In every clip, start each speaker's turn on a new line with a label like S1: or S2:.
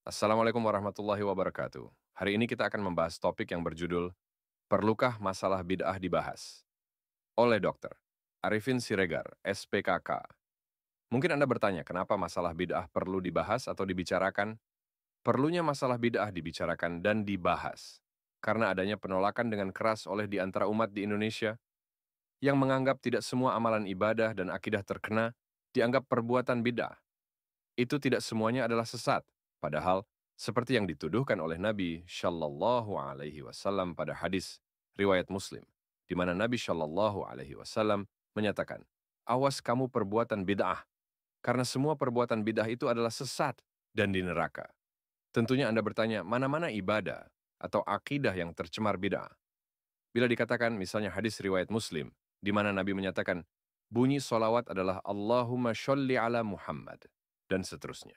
S1: Assalamualaikum warahmatullahi wabarakatuh. Hari ini kita akan membahas topik yang berjudul Perlukah Masalah Bid'ah Dibahas? Oleh Dr. Arifin Siregar, SPKK. Mungkin Anda bertanya, kenapa masalah bid'ah perlu dibahas atau dibicarakan? Perlunya masalah bid'ah dibicarakan dan dibahas karena adanya penolakan dengan keras oleh di antara umat di Indonesia yang menganggap tidak semua amalan ibadah dan akidah terkena dianggap perbuatan bid'ah. Itu tidak semuanya adalah sesat. Padahal, seperti yang dituduhkan oleh Nabi Shallallahu Alaihi Wasallam pada hadis riwayat Muslim, di mana Nabi Shallallahu Alaihi Wasallam menyatakan, awas kamu perbuatan bid'ah, karena semua perbuatan bid'ah itu adalah sesat dan di neraka. Tentunya Anda bertanya, mana-mana ibadah atau akidah yang tercemar bid'ah? Bila dikatakan misalnya hadis riwayat Muslim, di mana Nabi menyatakan, bunyi solawat adalah Allahumma sholli ala Muhammad, dan seterusnya.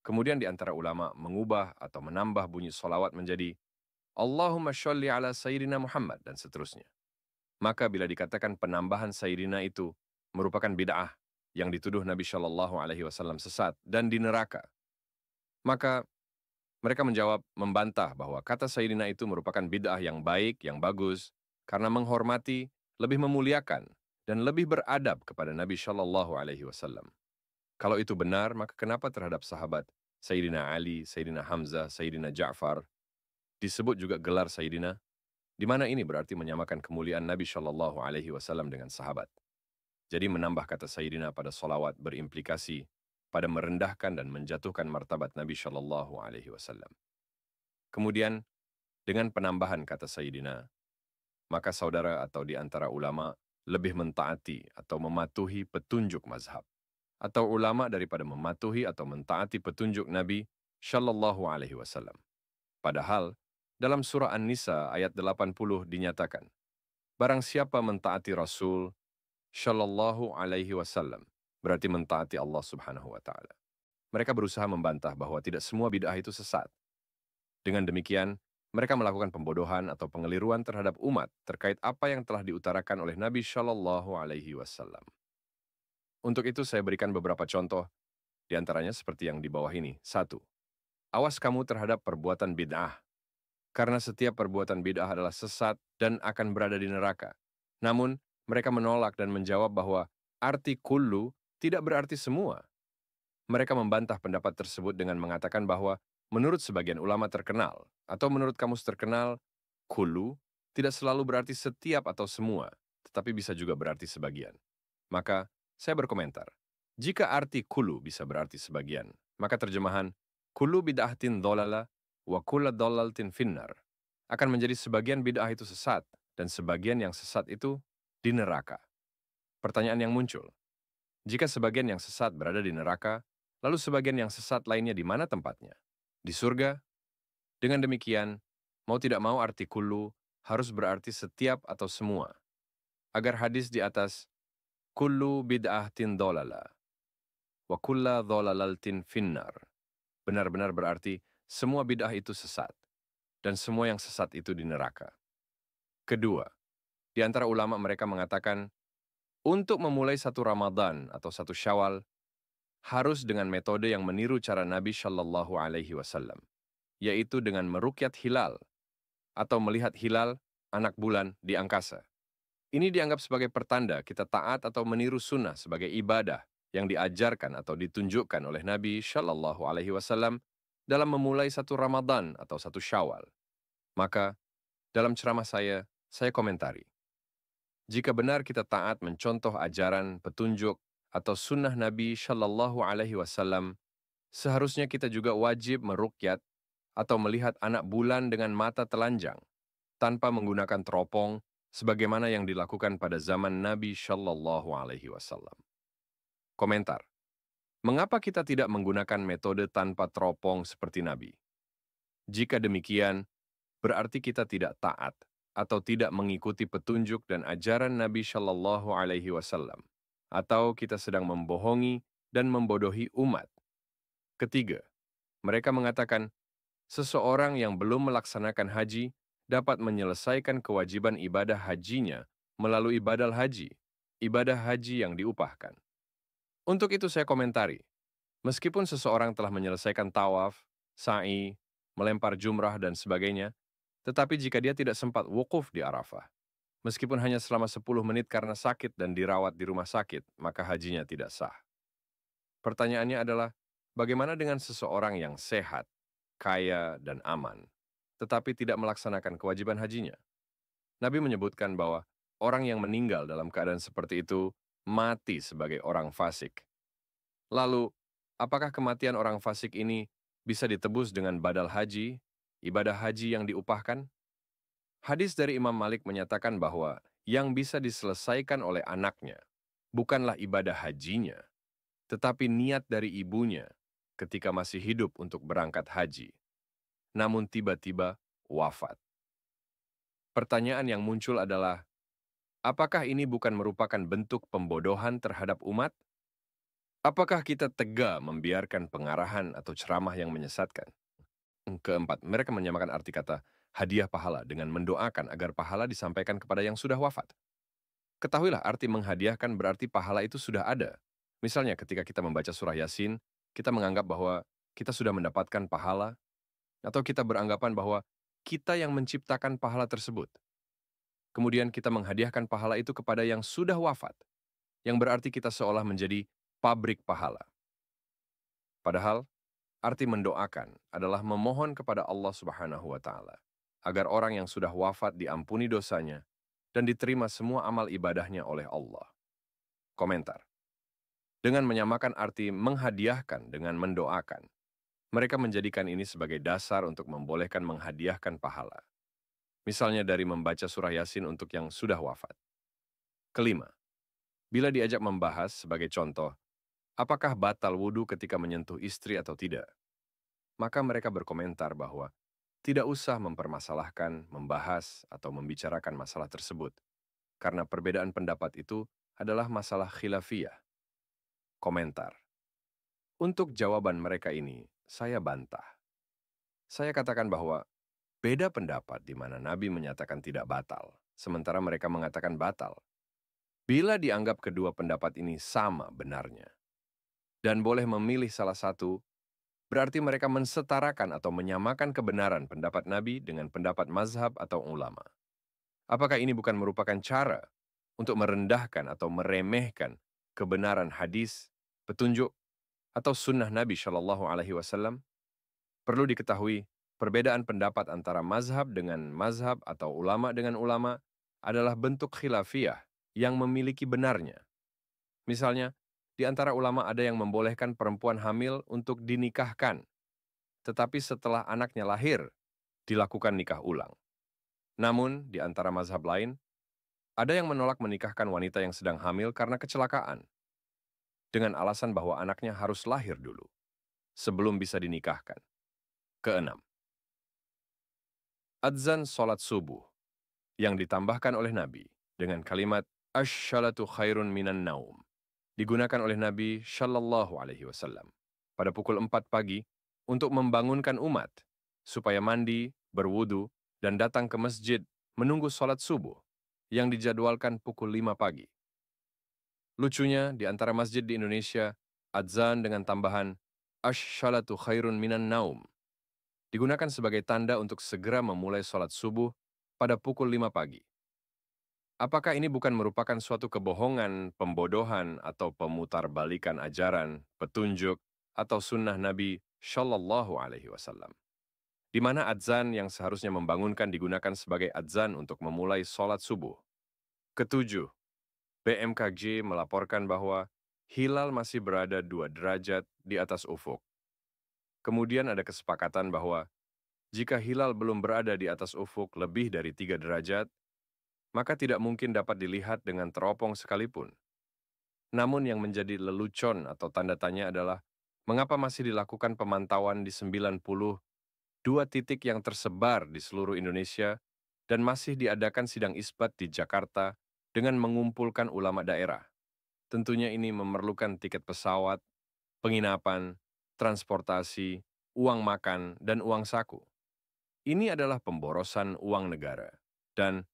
S1: Kemudian di antara ulama mengubah atau menambah bunyi solawat menjadi Allahumma sholli ala Sayyidina Muhammad dan seterusnya. Maka bila dikatakan penambahan Sayyidina itu merupakan bid'ah yang dituduh Nabi Shallallahu Alaihi Wasallam sesat dan di neraka, maka mereka menjawab membantah bahwa kata Sayyidina itu merupakan bid'ah yang baik, yang bagus, karena menghormati, lebih memuliakan, dan lebih beradab kepada Nabi Shallallahu Alaihi Wasallam. Kalau itu benar, maka kenapa terhadap sahabat Sayyidina Ali, Sayyidina Hamzah, Sayyidina Ja'far, disebut juga gelar Sayyidina, di mana ini berarti menyamakan kemuliaan Nabi Shallallahu Alaihi Wasallam dengan sahabat. Jadi menambah kata Sayyidina pada solawat berimplikasi pada merendahkan dan menjatuhkan martabat Nabi Shallallahu Alaihi Wasallam. Kemudian, dengan penambahan kata Sayyidina, maka saudara atau di antara ulama lebih mentaati atau mematuhi petunjuk mazhab, atau ulama daripada mematuhi atau mentaati petunjuk Nabi Shallallahu Alaihi Wasallam. Padahal, dalam surah An-Nisa ayat 80 dinyatakan, barang siapa mentaati Rasul Shallallahu Alaihi Wasallam, berarti mentaati Allah Subhanahu wa Ta'ala. Mereka berusaha membantah bahwa tidak semua bid'ah itu sesat. Dengan demikian, mereka melakukan pembodohan atau pengeliruan terhadap umat terkait apa yang telah diutarakan oleh Nabi Shallallahu Alaihi Wasallam. Untuk itu saya berikan beberapa contoh, di antaranya seperti yang di bawah ini. 1. Awas kamu terhadap perbuatan bid'ah, karena setiap perbuatan bid'ah adalah sesat dan akan berada di neraka. Namun, mereka menolak dan menjawab bahwa arti kullu tidak berarti semua. Mereka membantah pendapat tersebut dengan mengatakan bahwa menurut sebagian ulama terkenal, atau menurut kamus terkenal, kullu tidak selalu berarti setiap atau semua, tetapi bisa juga berarti sebagian. Maka, saya berkomentar, jika arti kullu bisa berarti sebagian, maka terjemahan kullu bid'ahtin dholala wa kulla dholaltin finnar akan menjadi sebagian bid'ah itu sesat, dan sebagian yang sesat itu di neraka. Pertanyaan yang muncul, jika sebagian yang sesat berada di neraka, lalu sebagian yang sesat lainnya di mana tempatnya? Di surga? Dengan demikian, mau tidak mau arti kullu harus berarti setiap atau semua. Agar hadis di atas, kullu bid'ahtin dholala wa kulla dholalaltin finnar, benar-benar berarti semua bid'ah itu sesat, dan semua yang sesat itu di neraka. Kedua, di antara ulama mereka mengatakan, untuk memulai satu Ramadan atau satu Syawal, harus dengan metode yang meniru cara Nabi Shallallahu Alaihi Wasallam, yaitu dengan merukyat hilal atau melihat hilal anak bulan di angkasa. Ini dianggap sebagai pertanda kita taat atau meniru sunnah sebagai ibadah yang diajarkan atau ditunjukkan oleh Nabi Shallallahu Alaihi Wasallam dalam memulai satu Ramadan atau satu Syawal. Maka, dalam ceramah saya komentari, jika benar kita taat mencontoh ajaran, petunjuk, atau sunnah Nabi Shallallahu Alaihi Wasallam, seharusnya kita juga wajib merukyat atau melihat anak bulan dengan mata telanjang, tanpa menggunakan teropong, sebagaimana yang dilakukan pada zaman Nabi Shallallahu Alaihi Wasallam. Komentar, mengapa kita tidak menggunakan metode tanpa teropong seperti Nabi? Jika demikian, berarti kita tidak taat atau tidak mengikuti petunjuk dan ajaran Nabi Shallallahu Alaihi Wasallam, atau kita sedang membohongi dan membodohi umat. Ketiga, mereka mengatakan, seseorang yang belum melaksanakan haji dapat menyelesaikan kewajiban ibadah hajinya melalui badal haji, ibadah haji yang diupahkan. Untuk itu saya komentari, meskipun seseorang telah menyelesaikan tawaf, sa'i, melempar jumrah, dan sebagainya, tetapi jika dia tidak sempat wukuf di Arafah, meskipun hanya selama 10 menit karena sakit dan dirawat di rumah sakit, maka hajinya tidak sah. Pertanyaannya adalah, bagaimana dengan seseorang yang sehat, kaya, dan aman, tetapi tidak melaksanakan kewajiban hajinya? Nabi menyebutkan bahwa orang yang meninggal dalam keadaan seperti itu mati sebagai orang fasik. Lalu, apakah kematian orang fasik ini bisa ditebus dengan badal haji, ibadah haji yang diupahkan? Hadis dari Imam Malik menyatakan bahwa yang bisa diselesaikan oleh anaknya bukanlah ibadah hajinya, tetapi niat dari ibunya ketika masih hidup untuk berangkat haji, namun tiba-tiba wafat. Pertanyaan yang muncul adalah, apakah ini bukan merupakan bentuk pembodohan terhadap umat? Apakah kita tega membiarkan pengarahan atau ceramah yang menyesatkan? Keempat, mereka menyamakan arti kata hadiah pahala dengan mendoakan agar pahala disampaikan kepada yang sudah wafat. Ketahuilah, arti menghadiahkan berarti pahala itu sudah ada. Misalnya ketika kita membaca surah Yasin, kita menganggap bahwa kita sudah mendapatkan pahala, atau kita beranggapan bahwa kita yang menciptakan pahala tersebut. Kemudian kita menghadiahkan pahala itu kepada yang sudah wafat, yang berarti kita seolah menjadi pabrik pahala. Padahal, arti mendoakan adalah memohon kepada Allah Subhanahu wa Ta'ala agar orang yang sudah wafat diampuni dosanya dan diterima semua amal ibadahnya oleh Allah. Komentar. Dengan menyamakan arti menghadiahkan dengan mendoakan, mereka menjadikan ini sebagai dasar untuk membolehkan menghadiahkan pahala. Misalnya dari membaca surah Yasin untuk yang sudah wafat. Kelima, bila diajak membahas sebagai contoh, apakah batal wudhu ketika menyentuh istri atau tidak? Maka mereka berkomentar bahwa tidak usah mempermasalahkan, membahas, atau membicarakan masalah tersebut, karena perbedaan pendapat itu adalah masalah khilafiyah. Komentar. Untuk jawaban mereka ini, saya bantah. Saya katakan bahwa beda pendapat di mana Nabi menyatakan tidak batal, sementara mereka mengatakan batal. Bila dianggap kedua pendapat ini sama benarnya, dan boleh memilih salah satu, berarti mereka mensetarakan atau menyamakan kebenaran pendapat Nabi dengan pendapat mazhab atau ulama. Apakah ini bukan merupakan cara untuk merendahkan atau meremehkan kebenaran hadis, petunjuk, atau sunnah Nabi Shallallahu Alaihi Wasallam? Perlu diketahui, perbedaan pendapat antara mazhab dengan mazhab atau ulama dengan ulama adalah bentuk khilafiyah yang memiliki benarnya. Misalnya, di antara ulama ada yang membolehkan perempuan hamil untuk dinikahkan, tetapi setelah anaknya lahir, dilakukan nikah ulang. Namun, di antara mazhab lain, ada yang menolak menikahkan wanita yang sedang hamil karena kecelakaan, dengan alasan bahwa anaknya harus lahir dulu, sebelum bisa dinikahkan. Keenam, adzan sholat subuh yang ditambahkan oleh Nabi dengan kalimat asy-syalatu khairun minan naum digunakan oleh Nabi Shallallahu Alaihi Wasallam pada pukul 4 pagi untuk membangunkan umat supaya mandi, berwudu, dan datang ke masjid menunggu sholat subuh yang dijadwalkan pukul 5 pagi. Lucunya, di antara masjid di Indonesia, adzan dengan tambahan asy-syalatu khairun minan naum digunakan sebagai tanda untuk segera memulai sholat subuh pada pukul 5 pagi. Apakah ini bukan merupakan suatu kebohongan, pembodohan, atau pemutarbalikan ajaran, petunjuk, atau sunnah Nabi Shallallahu Alaihi Wasallam? Di mana adzan yang seharusnya membangunkan digunakan sebagai adzan untuk memulai sholat subuh. Ketujuh, BMKG melaporkan bahwa hilal masih berada 2 derajat di atas ufuk. Kemudian ada kesepakatan bahwa jika hilal belum berada di atas ufuk lebih dari 3 derajat, maka tidak mungkin dapat dilihat dengan teropong sekalipun. Namun yang menjadi lelucon atau tanda tanya adalah mengapa masih dilakukan pemantauan di 92 titik yang tersebar di seluruh Indonesia dan masih diadakan sidang isbat di Jakarta dengan mengumpulkan ulama daerah. Tentunya ini memerlukan tiket pesawat, penginapan, transportasi, uang makan, dan uang saku. Ini adalah pemborosan uang negara dan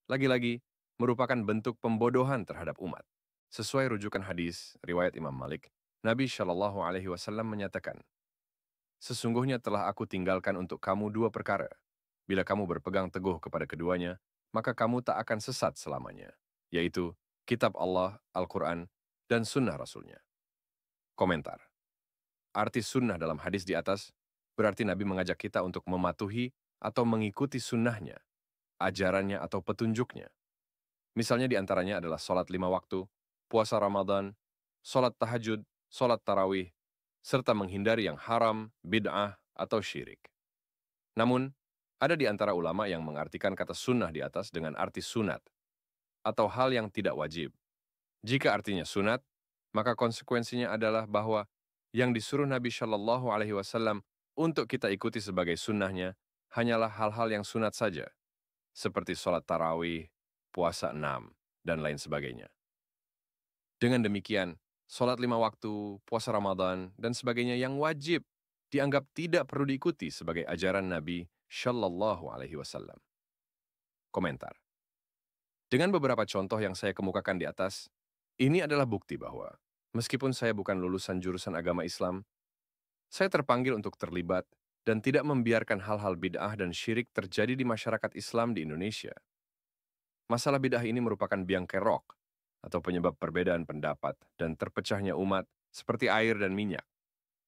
S1: lagi-lagi merupakan bentuk pembodohan terhadap umat. Sesuai rujukan hadis riwayat Imam Malik, Nabi Shallallahu Alaihi Wasallam menyatakan, Sesungguhnya telah aku tinggalkan untuk kamu dua perkara. Bila kamu berpegang teguh kepada keduanya, maka kamu tak akan sesat selamanya, yaitu kitab Allah, Al-Quran, dan sunnah Rasulnya. Komentar. Arti sunnah dalam hadis di atas berarti Nabi mengajak kita untuk mematuhi atau mengikuti sunnahnya, ajarannya atau petunjuknya. Misalnya di antaranya adalah sholat 5 waktu, puasa Ramadan, sholat tahajud, sholat tarawih, serta menghindari yang haram, bid'ah, atau syirik. Namun, ada di antara ulama yang mengartikan kata sunnah di atas dengan arti sunat, atau hal yang tidak wajib. Jika artinya sunat, maka konsekuensinya adalah bahwa yang disuruh Nabi Shallallahu Alaihi Wasallam untuk kita ikuti sebagai sunnahnya hanyalah hal-hal yang sunat saja, seperti sholat tarawih, puasa 6, dan lain sebagainya. Dengan demikian, sholat 5 waktu, puasa Ramadan, dan sebagainya yang wajib dianggap tidak perlu diikuti sebagai ajaran Nabi Shallallahu Alaihi Wasallam. Komentar. Dengan beberapa contoh yang saya kemukakan di atas, ini adalah bukti bahwa meskipun saya bukan lulusan jurusan agama Islam, saya terpanggil untuk terlibat dan tidak membiarkan hal-hal bid'ah dan syirik terjadi di masyarakat Islam di Indonesia. Masalah bid'ah ini merupakan biang kerok atau penyebab perbedaan pendapat dan terpecahnya umat seperti air dan minyak.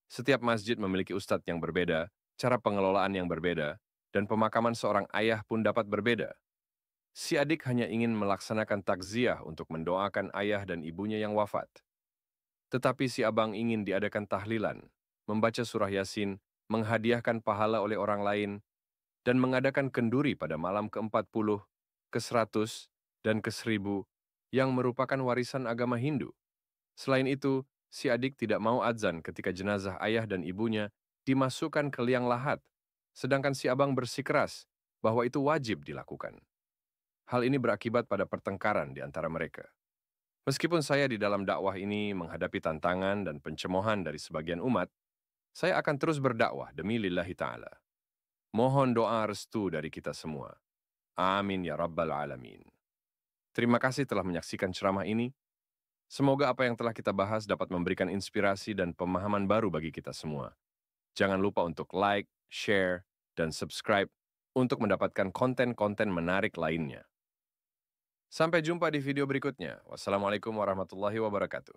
S1: Setiap masjid memiliki ustadz yang berbeda, cara pengelolaan yang berbeda, dan pemakaman seorang ayah pun dapat berbeda. Si adik hanya ingin melaksanakan takziah untuk mendoakan ayah dan ibunya yang wafat. Tetapi si abang ingin diadakan tahlilan, membaca surah Yasin, menghadiahkan pahala oleh orang lain, dan mengadakan kenduri pada malam ke-40, ke-100, dan ke-1000 yang merupakan warisan agama Hindu. Selain itu, si adik tidak mau adzan ketika jenazah ayah dan ibunya dimasukkan ke liang lahat, sedangkan si abang bersikeras bahwa itu wajib dilakukan. Hal ini berakibat pada pertengkaran di antara mereka. Meskipun saya di dalam dakwah ini menghadapi tantangan dan pencemoohan dari sebagian umat, saya akan terus berdakwah demi lillahi ta'ala. Mohon doa restu dari kita semua. Amin ya rabbal alamin. Terima kasih telah menyaksikan ceramah ini. Semoga apa yang telah kita bahas dapat memberikan inspirasi dan pemahaman baru bagi kita semua. Jangan lupa untuk like, share, dan subscribe untuk mendapatkan konten-konten menarik lainnya. Sampai jumpa di video berikutnya. Wassalamualaikum warahmatullahi wabarakatuh.